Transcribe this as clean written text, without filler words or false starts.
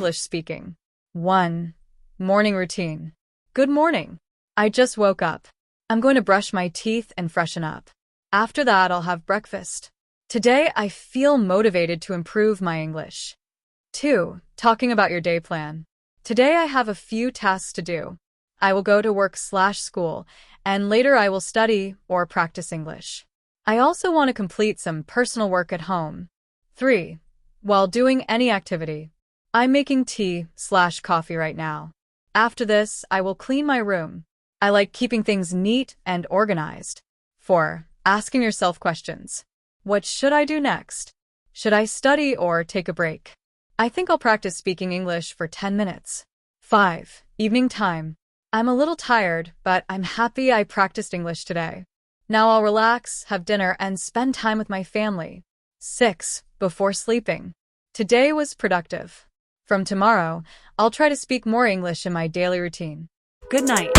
English speaking. 1. Morning routine. Good morning. I just woke up. I'm going to brush my teeth and freshen up. After that, I'll have breakfast. Today, I feel motivated to improve my English. 2. Talking about your day plan. Today, I have a few tasks to do. I will go to work/school, and later I will study or practice English. I also want to complete some personal work at home. 3. While doing any activity. I'm making tea/coffee right now. After this, I will clean my room. I like keeping things neat and organized. 4. Asking yourself questions. What should I do next? Should I study or take a break? I think I'll practice speaking English for 10 minutes. 5. Evening time. I'm a little tired, but I'm happy I practiced English today. Now I'll relax, have dinner, and spend time with my family. 6. Before sleeping. Today was productive. From tomorrow, I'll try to speak more English in my daily routine. Good night.